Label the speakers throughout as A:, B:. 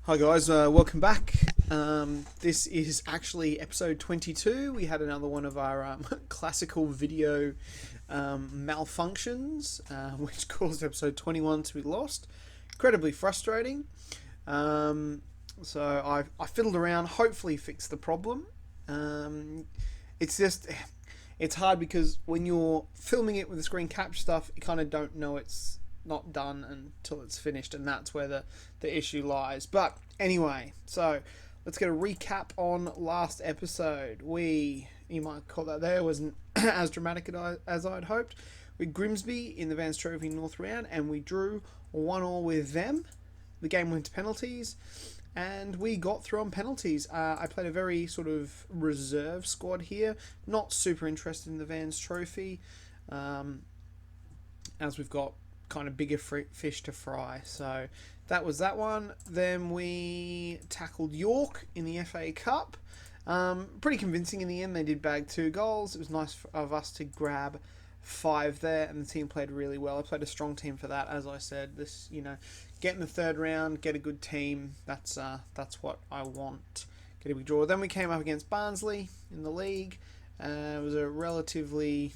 A: Hi guys, welcome back. This is actually episode 22. We had another one of our classical video malfunctions, which caused episode 21 to be lost. Incredibly frustrating. So I fiddled around, hopefully fixed the problem. It's hard because when you're filming it with the screen capture stuff, you kind of don't know it's not done until it's finished, and that's where the issue lies. But anyway, so let's get a recap on last episode. You might call that there, wasn't as dramatic as I'd hoped. We Grimsby in the Vans Trophy North round, and we drew 1-1 with them. The game went to penalties, and we got through on penalties. I played a very sort of reserve squad here, not super interested in the Vans Trophy, as we've got kind of bigger fish to fry. So that was that one. Then we tackled York in the FA Cup. Pretty convincing in the end. They did bag 2 goals. It was nice of us to grab 5 there, and the team played really well. I played a strong team for that, as I said. Get in the third round, get a good team. That's what I want. Get a big draw. Then we came up against Barnsley in the league. It was a relatively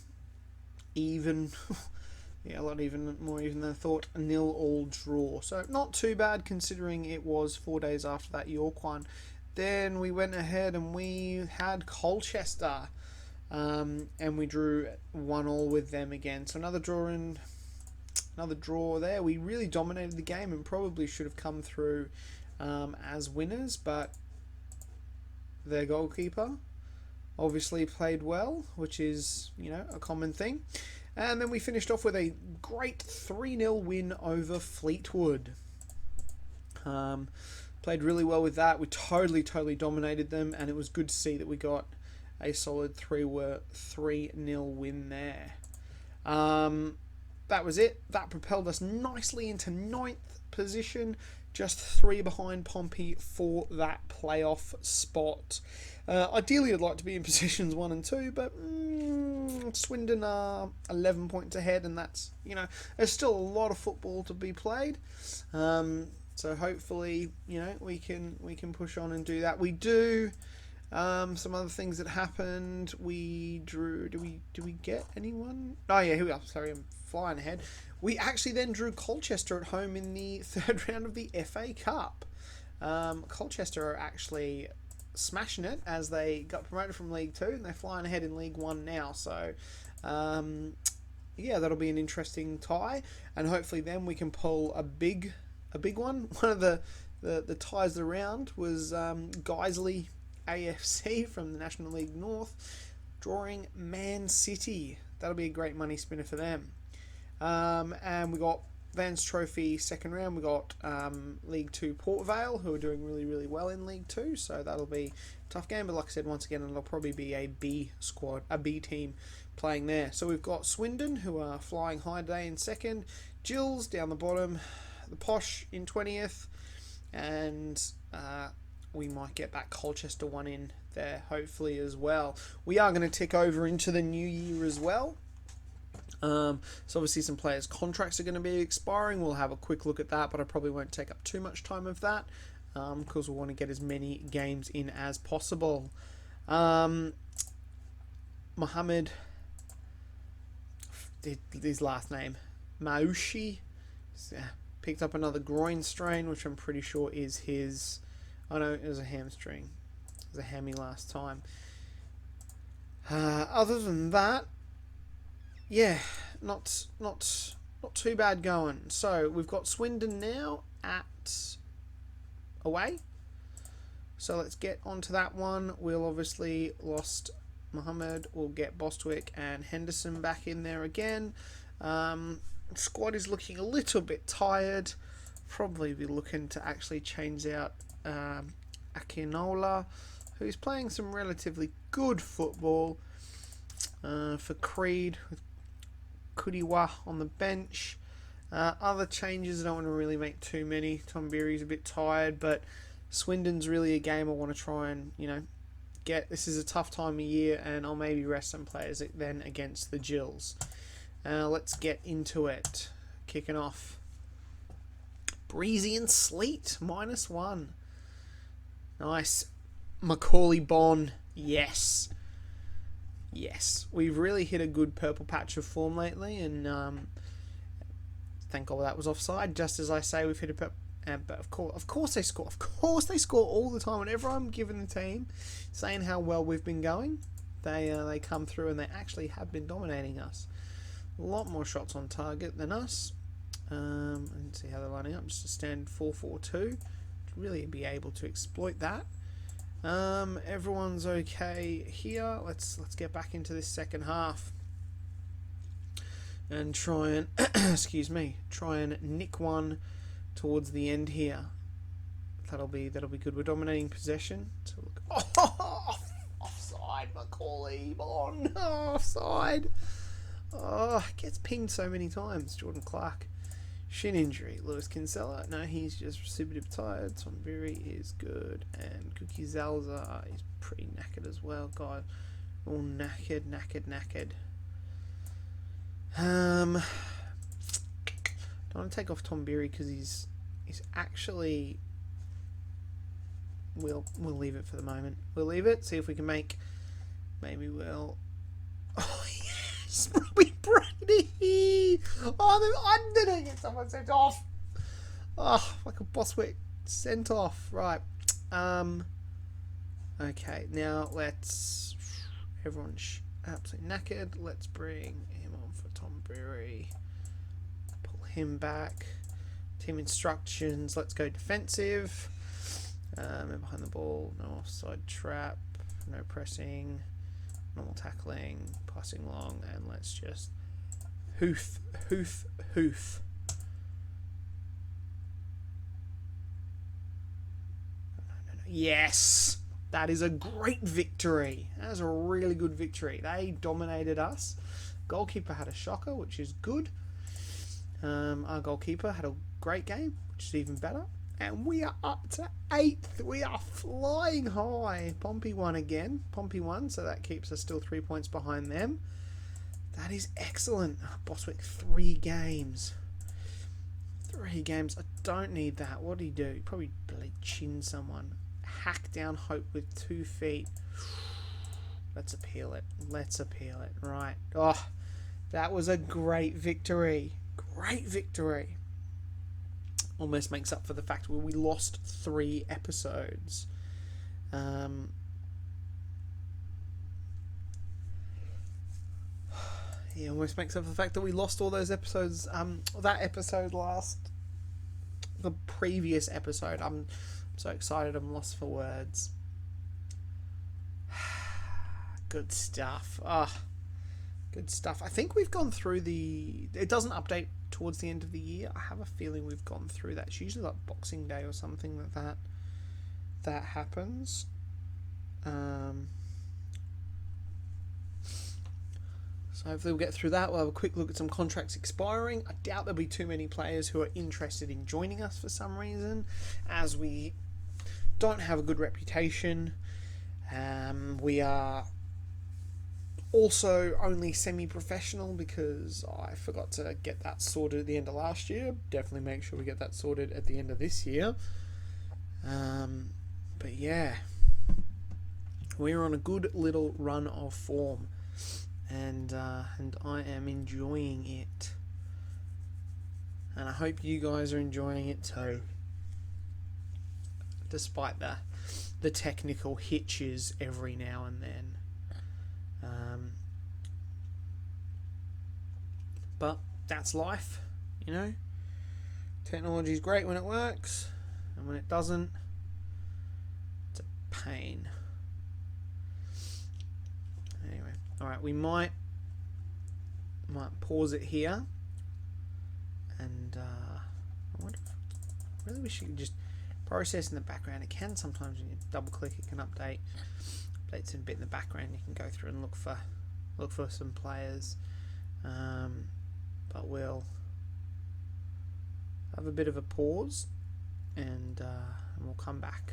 A: even. Yeah, a lot more even than I thought. A 0-0 draw. So not too bad considering it was 4 days after that York one. Then we went ahead and we had Colchester. And we drew 1-1 with them again. So another draw there. We really dominated the game and probably should have come through as winners. But their goalkeeper obviously played well, which is, a common thing. And then we finished off with a great 3-0 win over Fleetwood. Played really well with that. We totally dominated them, and it was good to see that we got a solid 3-0 win there. That was it. That propelled us nicely into 9th position, just 3 behind Pompey for that playoff spot. Ideally, I'd like to be in positions 1 and 2, but Swindon are 11 points ahead, and that's, there's still a lot of football to be played. So hopefully, we can push on and do that. We do. Some other things that happened. We drew. Do we get anyone? Oh yeah, here we are. Sorry, I'm flying ahead. We actually then drew Colchester at home in the third round of the FA Cup. Colchester are actually smashing it as they got promoted from League 2 and they're flying ahead in League 1 now. So, yeah, that'll be an interesting tie, and hopefully then we can pull a big one. One of the ties around was Guiseley AFC from the National League North drawing Man City. That'll be a great money spinner for them. And we got Vans Trophy second round. We got League 2 Port Vale, who are doing really well in League 2, so that'll be a tough game. But like I said, once again, it'll probably be a B team playing there. So we've got Swindon, who are flying high today in second, Gills down the bottom, the Posh in 20th, and we might get back Colchester one in there hopefully as well. We are going to tick over into the new year as well. So obviously some players' contracts are going to be expiring. We'll have a quick look at that, but I probably won't take up too much time of that because we want to get as many games in as possible. Mohamed, his last name, Maouche, picked up another groin strain, which I'm pretty sure is his. I know it was a hamstring. It was a hammy last time. Other than that, yeah, not too bad going. So we've got Swindon now at away. So let's get onto that one. We'll obviously lost Mohamed. We'll get Bostwick and Henderson back in there again. Squad is looking a little bit tired. Probably be looking to actually change out Akinola, who's playing some relatively good football for Creed, with Kudiwa on the bench. Other changes, I don't want to really make too many. Tom Beery's a bit tired, but Swindon's really a game I want to try and, get. This is a tough time of year, and I'll maybe rest some players then against the Gills. Let's get into it. Kicking off. Breezy and sleet, -1. Nice. Macaulay Bonne. Yes. Yes. We've really hit a good purple patch of form lately, and thank God that was offside. Just as I say, we've hit a purple... but of course they score. Of course they score all the time. Whenever I'm giving the team, saying how well we've been going, they come through and they actually have been dominating us. A lot more shots on target than us. And see how they're lining up. Just a standard 4-4-2. To really be able to exploit that. Everyone's okay here. Let's get back into this second half and try and excuse me, try and nick one towards the end here. That'll be good. We're dominating possession. So look, offside, Macaulay Bonne, offside. Oh, gets pinged so many times. Jordan Clark. Shin injury. Lewis Kinsella. No, he's just reciprocative tired. Tonberry is good. And Cookie Zalza is pretty knackered as well. God, all knackered. Don't want to take off Tonberry because he's actually... We'll leave it for the moment. We'll leave it. See if we can make... Maybe we'll... Oh, yes! Robbie Brady! Oh, I'm gonna get someone sent off. Oh, like a Bostwick sent off. Right. Okay, now let's... Everyone's absolutely knackered. Let's bring him on for Tonberry. Pull him back. Team instructions. Let's go defensive. And behind the ball. No offside trap. No pressing. Normal tackling. Passing long. And let's just hoof. No. Yes! That is a great victory. That is a really good victory. They dominated us. Goalkeeper had a shocker, which is good. Our goalkeeper had a great game, which is even better. And we are up to 8th. We are flying high. Pompey won again. So that keeps us still 3 points behind them. That is excellent. Bostwick, 3 games. 3 games. I don't need that. What did he do? He probably chin someone. Hack down Hope with 2 feet. Let's appeal it. Right. Oh, that was a great victory. Almost makes up for the fact where we lost 3 episodes. Yeah, almost makes up for the fact that we lost all those episodes. The previous episode. I'm so excited, I'm lost for words. Good stuff. Good stuff. I think we've gone through it doesn't update towards the end of the year. I have a feeling we've gone through that. It's usually like Boxing Day or something that happens. So hopefully we'll get through that. We'll have a quick look at some contracts expiring. I doubt there'll be too many players who are interested in joining us for some reason, as we don't have a good reputation. We are also only semi-professional because I forgot to get that sorted at the end of last year. Definitely make sure we get that sorted at the end of this year. But yeah, we're on a good little run of form, and I am enjoying it, and I hope you guys are enjoying it too, despite the technical hitches every now and then. But that's life, you know. Technology is great when it works, and when it doesn't, it's a pain. Anyway, alright, we might pause it here, and I wonder if really we should just process in the background. It can sometimes, when you double click, it can updates in a bit in the background. You can go through and look for some players, but we'll have a bit of a pause, and we'll come back.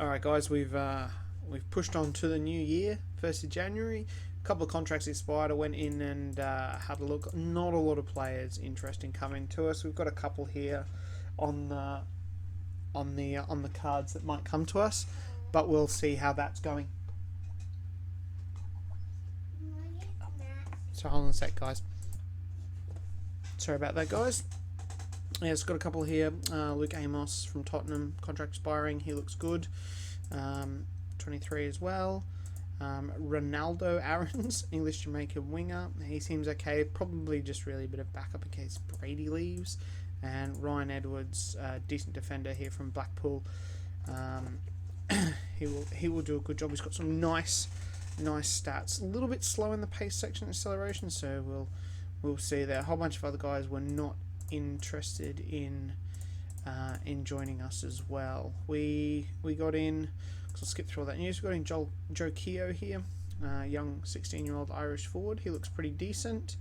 A: Alright guys, we've pushed on to the new year, 1st of January. A couple of contracts expired. I went in and had a look. Not a lot of players interested in coming to us. We've got a couple here on on the cards that might come to us, but we'll see how that's going. So hold on a sec, guys. Sorry about that, guys. Yeah, it's got a couple here. Luke Amos from Tottenham, contract expiring. He looks good. 23 as well. Ronaldo Aarons, English Jamaican winger. He seems okay. Probably just really a bit of backup in case Brady leaves. And Ryan Edwards, decent defender here from Blackpool. He will do a good job. He's got some nice stats. A little bit slow in the pace section acceleration, so we'll see there. A whole bunch of other guys were not interested in joining us as well. We got in. I'll skip through all that news. We got in Joe Keogh here, young 16-year-old Irish forward. He looks pretty decent.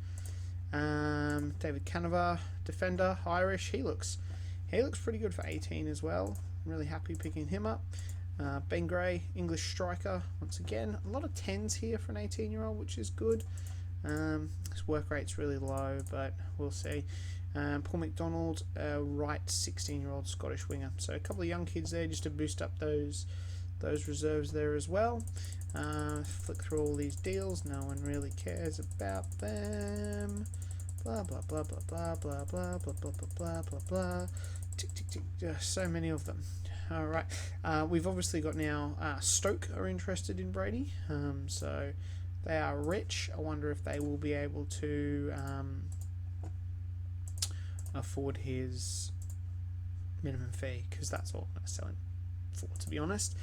A: David Kavanagh, defender, Irish. He looks pretty good for 18 as well. I'm really happy picking him up. Ben Gray, English striker. Once again, a lot of 10s here for an 18-year-old, which is good. His work rate's really low, but we'll see. Paul MacDonald, right 16-year-old Scottish winger. So a couple of young kids there just to boost up those reserves there as well. Flick through all these deals. No one really cares about them. Blah blah blah blah blah blah blah blah blah blah blah blah. Tick tick tick. So many of them. All right. We've obviously got now Stoke are interested in Brady. So they are rich. I wonder if they will be able to afford his minimum fee, because that's all I'm going to sell him for, to be honest.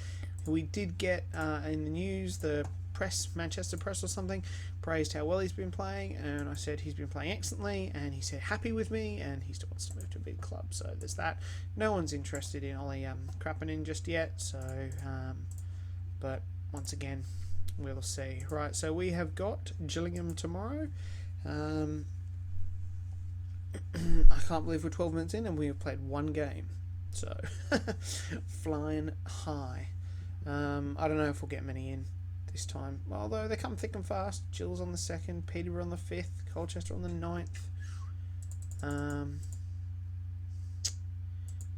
A: We did get in the news, the press, Manchester press or something, praised how well he's been playing, and I said he's been playing excellently, and he said happy with me, and he still wants to move to a big club. So there's that. No one's interested in Ollie Krappinen just yet. So, but once again, we'll see. Right. So we have got Gillingham tomorrow. I can't believe we're 12 minutes in and we have played one game. So, flying high. I don't know if we'll get many in this time. Although they come thick and fast. Gill's on the 2nd, Peterborough on the 5th, Colchester on the 9th.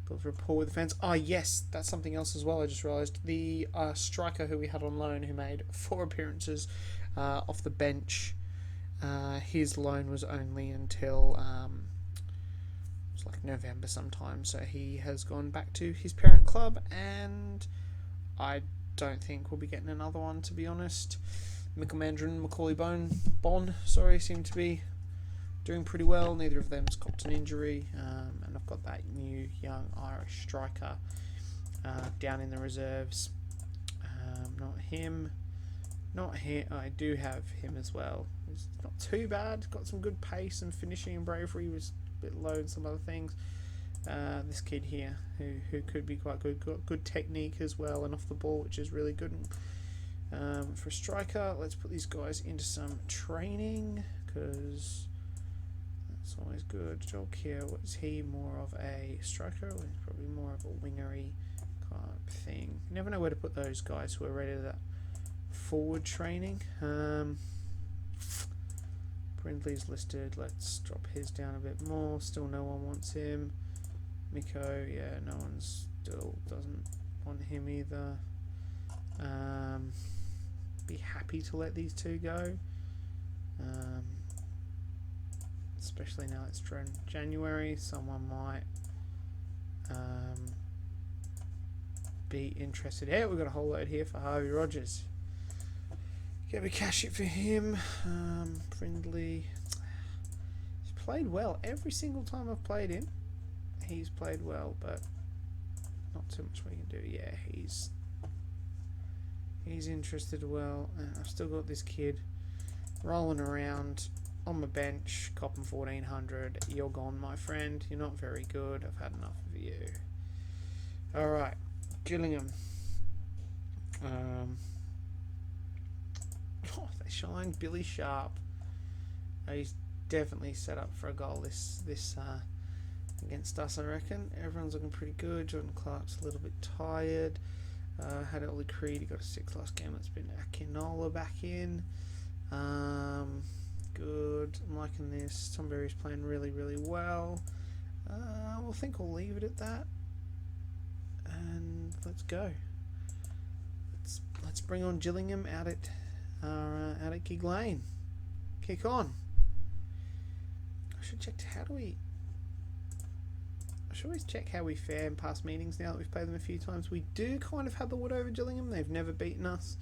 A: Build rapport with the fans. Oh yes, that's something else as well. I just realised the striker who we had on loan, who made 4 appearances off the bench. His loan was only until it was like November sometime. So he has gone back to his parent club, and I don't think we'll be getting another one, to be honest. Michael Macaulay Bon, seem to be doing pretty well. Neither of them's copped an injury, and I've got that new young Irish striker down in the reserves. Not him. I do have him as well. He's not too bad. Got some good pace and finishing and bravery. Was a bit low in some other things. This kid here, who could be quite good, got good technique as well and off the ball, which is really good. For a striker, let's put these guys into some training, because that's always good. Joel Keogh, what is he, more of a striker? Or he's probably more of a wingery type thing. You never know where to put those guys who are ready to that forward training. Brindley's listed. Let's drop his down a bit more. Still no one wants him. Miko, yeah, no one still doesn't want him either. Be happy to let these two go. Especially now it's January, someone might be interested. Yeah, we've got a whole load here for Harvey Rodgers. Get me cash it for him. Brindley, he's played well every single time I've played him. He's played well, but not too much we can do. Yeah, he's interested well. I've still got this kid rolling around on my bench, copping 1400. You're gone, my friend. You're not very good. I've had enough of you. Alright, Gillingham. They shine. Billy Sharp. He's definitely set up for a goal this against us, I reckon. Everyone's looking pretty good. Jordan Clark's a little bit tired. Had Ollie Creed. He got a 6 last game. It's been Akinola back in. Good. I'm liking this. Tom Berry's playing really, really well. I think we'll leave it at that. and let's go. Let's bring on Gillingham out at Gig Lane. Kick on. I should check I should always check how we fare in past meetings now that we've played them a few times. We do kind of have the wood over Gillingham. They've never beaten us.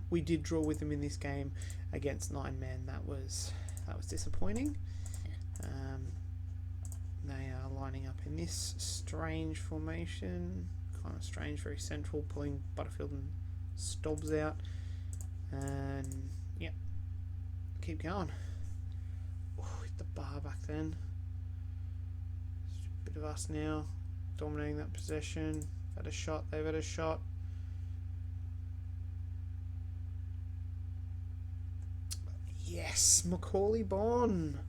A: We did draw with them in this game against 9 men. That was disappointing. They are lining up in this strange formation. Kind of strange, very central, pulling Butterfield and Stobbs out. And, yep, keep going. Oh, hit the bar back then. Bit of us now, dominating that possession. Had a shot, they've had a shot. Yes, Macaulay Bonne.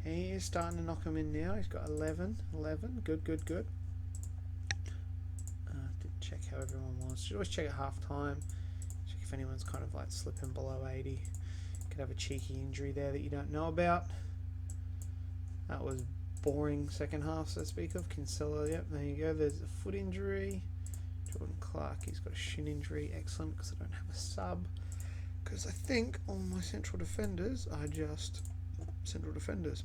A: He is starting to knock him in now. He's got 11. Good. Did check how everyone was. Should always check at half time. Check if anyone's kind of like slipping below 80. Could have a cheeky injury there that you don't know about. That was boring second half, so to speak of. Kinsella, yep, there you go. There's a foot injury. Jordan Clark, he's got a shin injury. Excellent, because I don't have a sub. Because I think all my central defenders are just central defenders.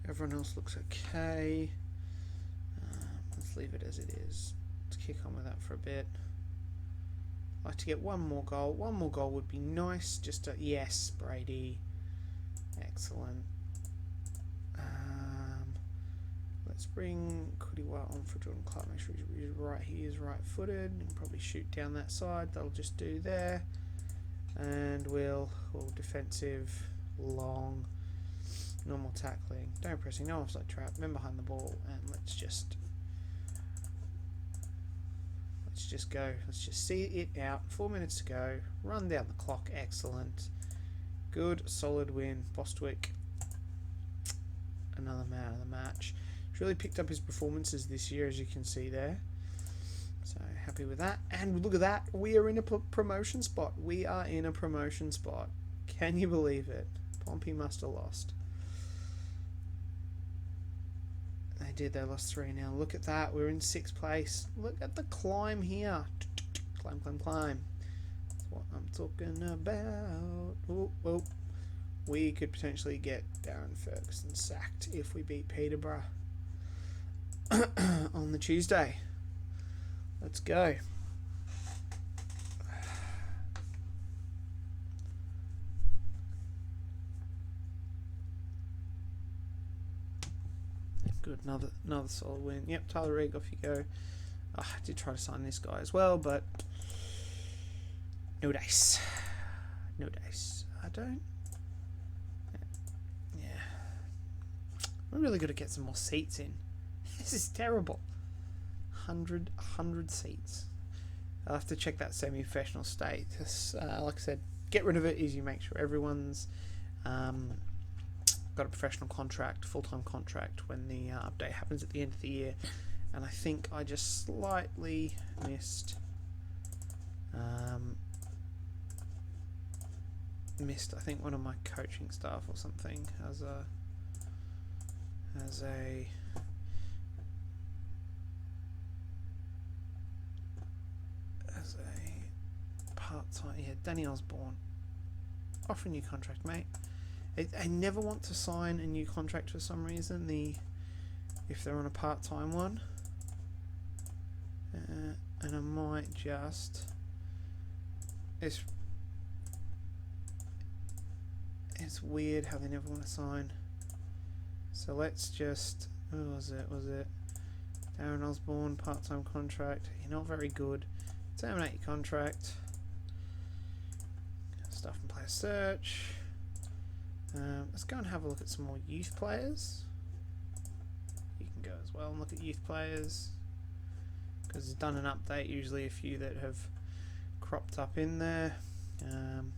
A: Everyone else looks okay. Let's leave it as it is. Let's kick on with that for a bit. I'd like to get one more goal. One more goal would be nice. Just to, yes, Brady. Excellent. Let's bring Kudiwa on for Jordan Clark. Make sure he's right. He is right-footed. And probably shoot down that side. That'll just do there. And we'll defensive, long, normal tackling. Don't pressing. No offside trap. Men behind the ball. And let's just go. Let's just see it out. 4 minutes to go. Run down the clock. Excellent. Good, solid win. Bostwick. Another man of the match. He's really picked up his performances this year, as you can see there. So happy with that. And look at that. We are in a promotion spot. We are in a promotion spot. Can you believe it? Pompey must have lost. They did. They lost 3 now. Look at that. We're in 6th place. Look at the climb here. Climb. That's what I'm talking about. Oh. We could potentially get Darren Ferguson sacked if we beat Peterborough on the Tuesday. Let's go. Good, another solid win. Yep, Tyler Rigg, off you go. I did try to sign this guy as well, but no dice. I don't. Yeah. We're really going to get some more seats in. This is terrible. 100 seats. I'll have to check that semi-professional status. Like I said, get rid of it. Is you make sure everyone's got a professional contract, full-time contract, when the update happens at the end of the year. And I think I just slightly missed I think one of my coaching staff or something as a part-time. Yeah, Danny Osborn, offer a new contract, mate. I never want to sign a new contract for some reason. If they're on a part-time one, and I might just. It's weird how they never want to sign. So let's just. Who was it? Was it Darren Osborn, part-time contract? You're not very good. Terminate your contract. Stuff and player search. Let's go and have a look at some more youth players. You can go as well and look at youth players, because it's done an update. Usually a few that have cropped up in there. And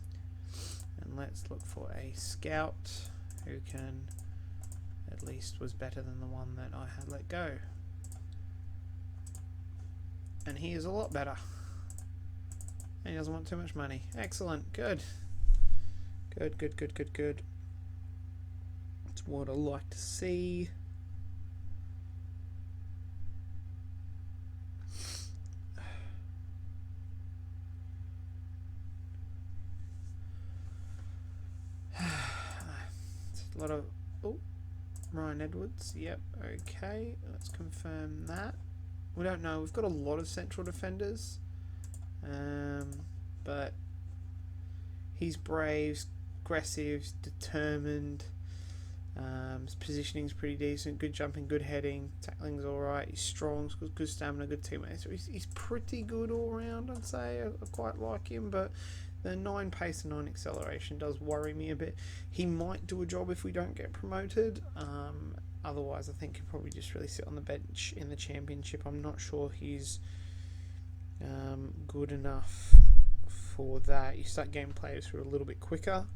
A: let's look for a scout who can at least was better than the one that I had let go. And he is a lot better. And he doesn't want too much money. Excellent. Good. Let's what I like to see. A lot of Ryan Edwards. Yep. Okay. Let's confirm that. We don't know. We've got a lot of central defenders, but he's brave, aggressive, determined. His positioning's pretty decent. Good jumping, good heading. Tackling's all right. He's strong. He's got good stamina, good teammate. So he's pretty good all round. I'd say I quite like him, but the 9 pace and 9 acceleration does worry me a bit. He might do a job if we don't get promoted. Otherwise, I think he'll probably just really sit on the bench in the championship. I'm not sure he's good enough for that. You start getting players who are a little bit quicker.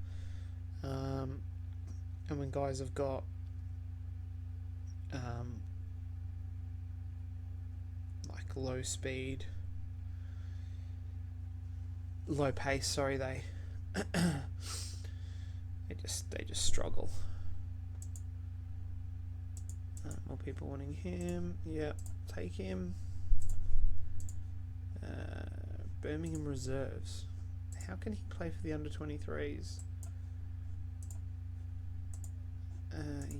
A: And when guys have got like low pace, sorry, they they just struggle. More people wanting him. Yep, take him. Birmingham reserves. How can he play for the under-23s?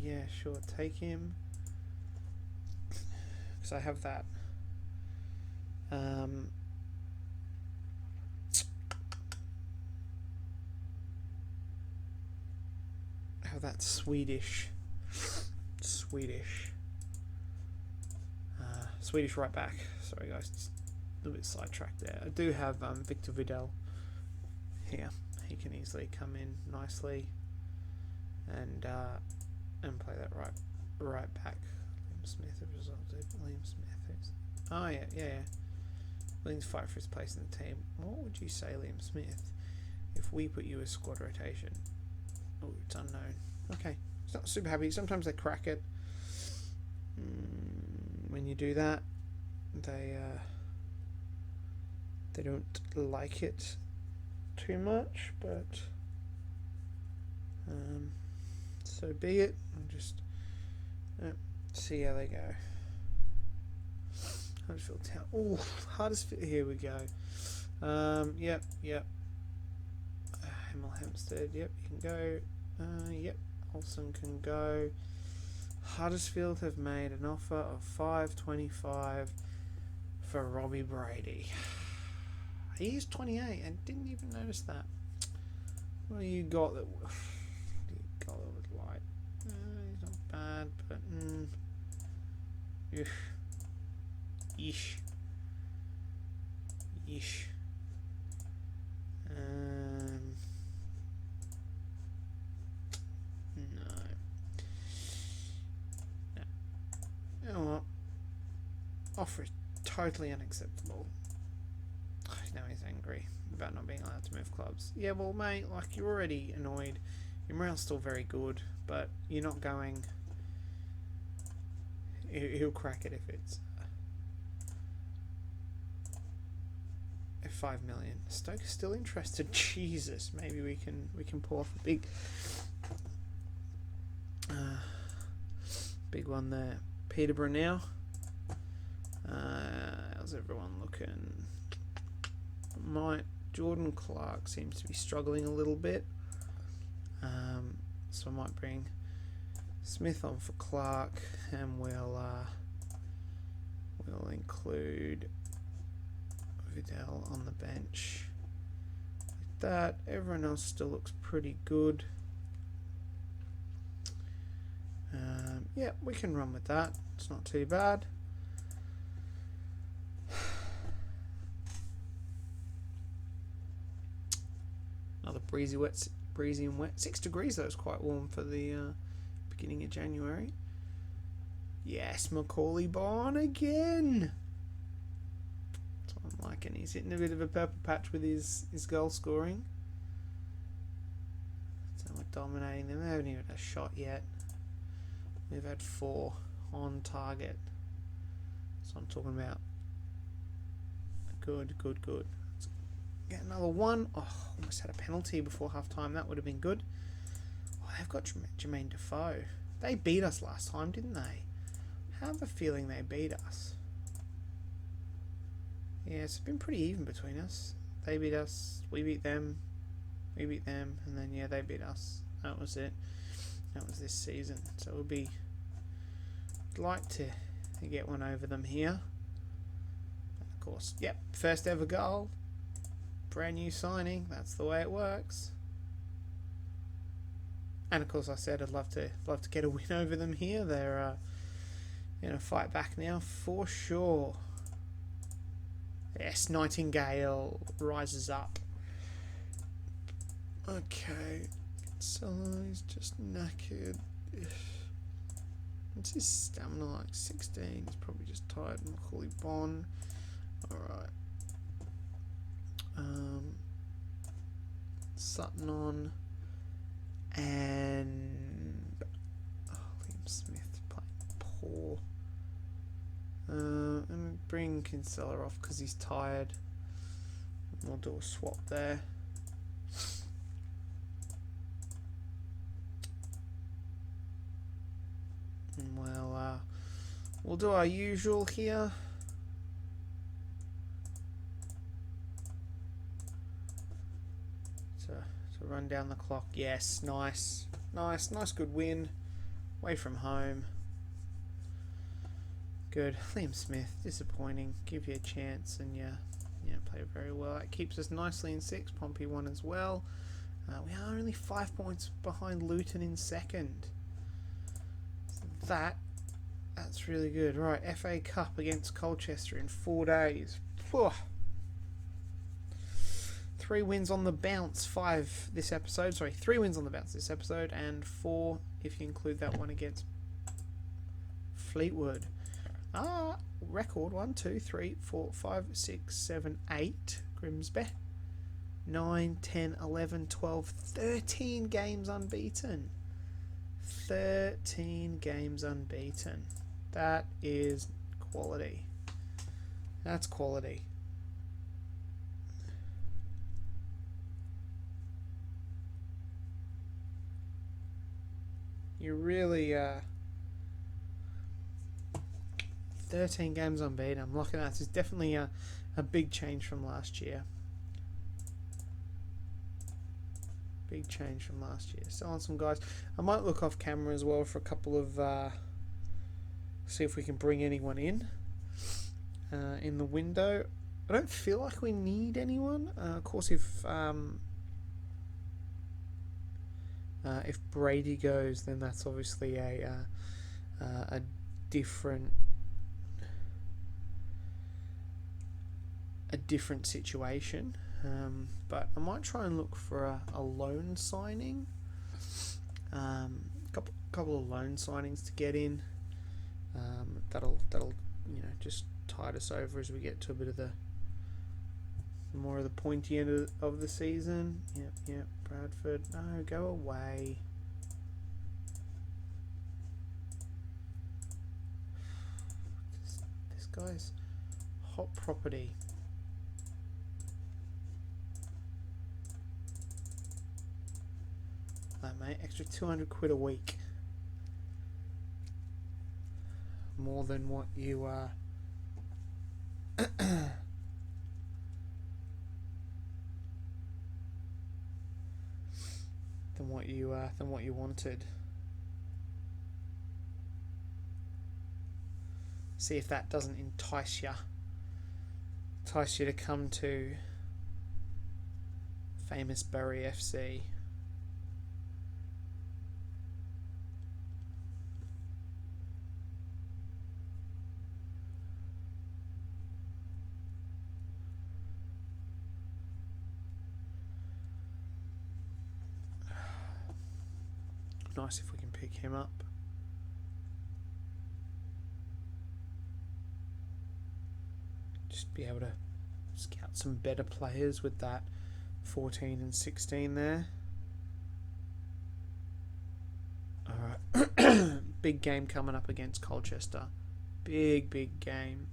A: Yeah, sure, take him. Because I have that. I have that Swedish right back. Sorry guys, just a little bit sidetracked there. I do have Victor Vidal here. He can easily come in nicely and play that right back. Liam Smith has resulted. Liam Smith is. Oh yeah. Williams fight for his place in the team. What would you say, Liam Smith, if we put you as squad rotation? Oh, it's unknown. Okay, it's not super happy. Sometimes they crack it. When you do that, they don't like it too much, but so be it. I'll just see how they go. Huddersfield Town. Oh, Huddersfield. Here we go. Yep. Hemel Hempstead. Yep, you can go. Yep, Olsen can go. Huddersfield have made an offer of $5.25 for Robbie Brady. He is 28. I didn't even notice that. What do you got that? What do you got that would like? He's not bad, but Yeesh. No. You know what? Offer is totally unacceptable. Now he's angry about not being allowed to move clubs. Yeah, well, mate, like, you're already annoyed. Your morale's still very good, but you're not going. He'll crack it if it's. $5 million. Stoke is still interested. Jesus, maybe we can pull off a big one there. Peterborough now. How's everyone looking? Jordan Clark seems to be struggling a little bit. So I might bring Smith on for Clark, and we'll include Vidal on the bench. Like that, everyone else still looks pretty good. Yeah, we can run with that. It's not too bad. Another breezy and wet. 6 degrees though, is quite warm for the beginning of January. Yes, Macaulay Bonne again. That's what I'm liking. He's hitting a bit of a purple patch with his goal scoring. So we're dominating them. They haven't even had a shot yet. We've had 4 on target. So I'm talking about. Good. Let's get another one. Oh, almost had a penalty before half time. That would have been good. Oh, they've got Jermaine Defoe. They beat us last time, didn't they? I have a feeling they beat us. Yeah, it's been pretty even between us. They beat us, we beat them, we beat them, and then, yeah, they beat us. That was it. That was this season. So we'll be... I'd like to get one over them here. And of course, yep, first ever goal. Brand new signing. That's the way it works. And of course, I said I'd love to get a win over them here. They're going to fight back now for sure. Yes, Nightingale rises up. Okay, Kinsella's just knackered. What's his stamina like? 16. He's probably just tired. Macaulay Bon. Alright. Sutton on. And Liam Smith playing poor. Let me bring Kinsella off because he's tired. We'll do a swap there. And we'll do our usual here. To run down the clock. Yes, nice, good win. Away from home. Good. Liam Smith, disappointing. Give you a chance and yeah, play very well. That keeps us nicely in 6th. Pompey won as well. We are only 5 points behind Luton in 2nd. So that's really good. Right, FA Cup against Colchester in 4 days. Whew. 3 wins on the bounce, 5 this episode. Sorry, 3 wins on the bounce this episode, and 4 if you include that one against Fleetwood. Record 1, 2, 3, 4, 5, 6, 7, 8. Grimsby. 9, 10, 11, 12, 13 games unbeaten. 13 games unbeaten. That is quality. That's quality. You really 13 games unbeaten. I'm looking at this. It's definitely a big change from last year. Big change from last year. Selling some guys. I might look off camera as well for a couple of see if we can bring anyone in the window. I don't feel like we need anyone. Of course, if Brady goes, then that's obviously a different situation. But I might try and look for a loan signing. Couple of loan signings to get in. That'll just tide us over as we get to a bit of the more of the pointy end of the season. Yep. Bradford, no, go away. This guy's hot property. That mate, extra 200 quid a week. More than what you than what you wanted. See if that doesn't entice you to come to famous Bury FC. Nice if we can pick him up. Just be able to scout some better players with that 14 and 16 there. Alright. Big game coming up against Colchester. Big game.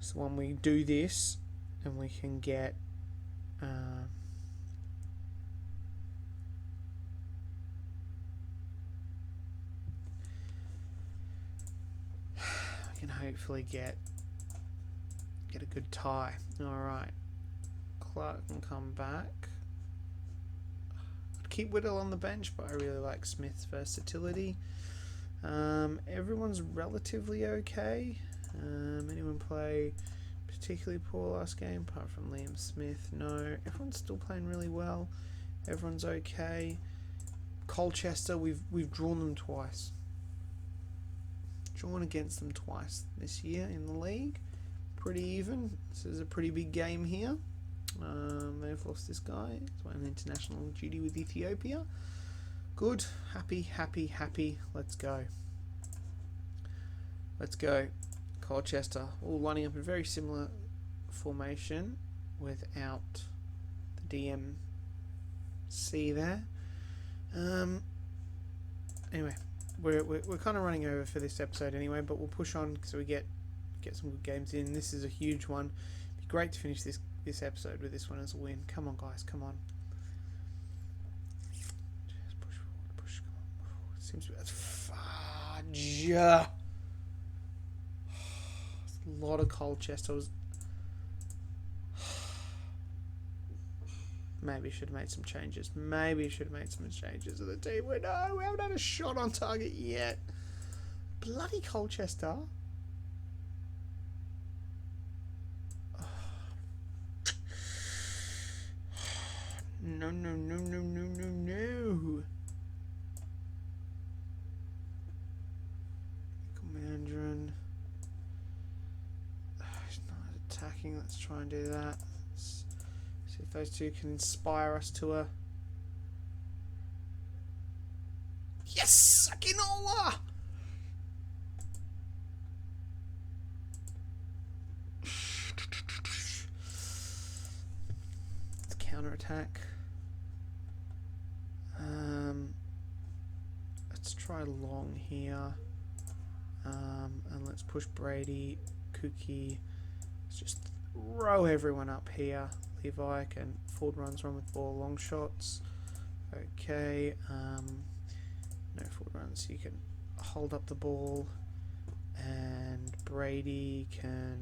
A: So when we do this, and we can get hopefully get a good tie. Alright. Clark can come back. I'd keep Whittle on the bench, but I really like Smith's versatility. Everyone's relatively okay. Anyone play particularly poor last game apart from Liam Smith? No. Everyone's still playing really well. Everyone's okay. Colchester, we've drawn them twice. Drawn against them twice this year in the league. Pretty even. This is a pretty big game here. They've lost this guy. He's on international duty with Ethiopia. Good. Happy, happy, happy. Let's go. Let's go. Colchester. All lining up in a very similar formation without the DMC there. Anyway, we're kind of running over for this episode anyway, but we'll push on so we get some good games in. This is a huge one. It'd be great to finish this episode with this one as a win. Come on, guys, come on. Just push forward, push. Come on. Oh, it seems to be that's fudge. A lot of Colchester. Maybe should have made some changes. Maybe should have made some changes of the team. We haven't had a shot on target yet. Bloody Colchester. No, no, no, no, no, no, no. Mandarin. He's not attacking. Let's try and do that. Let's see if those two can inspire us to a... Yes! Akinola! Let's counter-attack. Let's try long here. And let's push Brady, Cookie. Let's just throw everyone up here. Levi can forward runs, run with ball, long shots. Okay. No forward runs. You can hold up the ball, and Brady can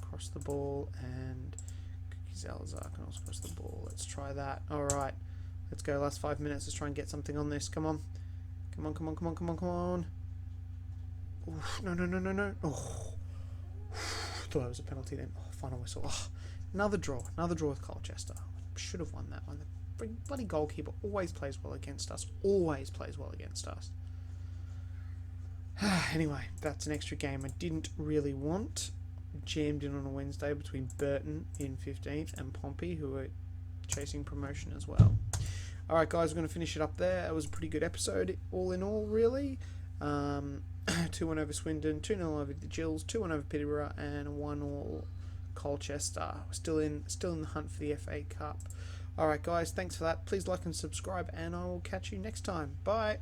A: cross the ball, and Cookie Zalazar can also cross the ball. Let's try that. All right. Let's go. Last 5 minutes. Let's try and get something on this. Come on. Come on, come on, come on, come on, come on. Oof, no, no, no, no, no. Oh. Thought that was a penalty then. Oh, final whistle. Oh. Another draw with Colchester. Should have won that one. The bloody goalkeeper always plays well against us. Always plays well against us. Anyway, that's an extra game I didn't really want. Jammed in on a Wednesday between Burton in 15th and Pompey, who are chasing promotion as well. Alright guys, we're going to finish it up there. It was a pretty good episode all in all, really. 2-1 over Swindon, 2-0 over the Gills, 2-1 over Peterborough, and 1-1 Colchester. We're still in the hunt for the FA Cup. Alright guys, thanks for that. Please like and subscribe, and I will catch you next time. Bye.